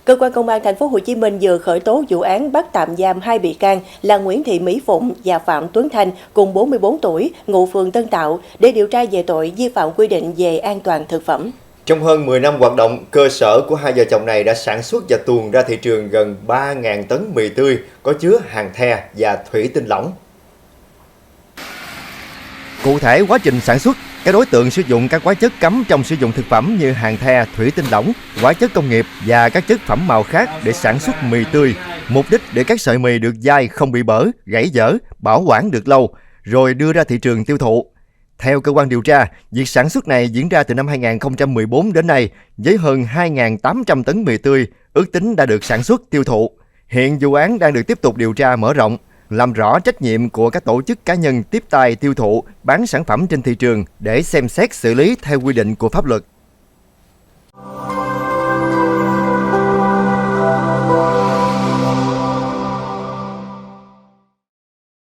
Cơ quan Công an Thành phố Hồ Chí Minh vừa khởi tố vụ án bắt tạm giam 2 bị can là Nguyễn Thị Mỹ Phụng và Phạm Tuấn Thanh cùng 44 tuổi, ngụ phường Tân Tạo để điều tra về tội vi phạm quy định về an toàn thực phẩm. Trong hơn 10 năm hoạt động, cơ sở của hai vợ chồng này đã sản xuất và tuồn ra thị trường gần 3.000 tấn mì tươi có chứa hàng the và thủy tinh lỏng. Cụ thể, quá trình sản xuất, các đối tượng sử dụng các hóa chất cấm trong sử dụng thực phẩm như hàng the, thủy tinh lỏng, hóa chất công nghiệp và các chất phẩm màu khác để sản xuất mì tươi. Mục đích để các sợi mì được dai không bị bở, gãy dở, bảo quản được lâu, rồi đưa ra thị trường tiêu thụ. Theo cơ quan điều tra, việc sản xuất này diễn ra từ năm 2014 đến nay với hơn 2.800 tấn mì tươi, ước tính đã được sản xuất tiêu thụ. Hiện vụ án đang được tiếp tục điều tra mở rộng, làm rõ trách nhiệm của các tổ chức cá nhân tiếp tay tiêu thụ, bán sản phẩm trên thị trường để xem xét xử lý theo quy định của pháp luật.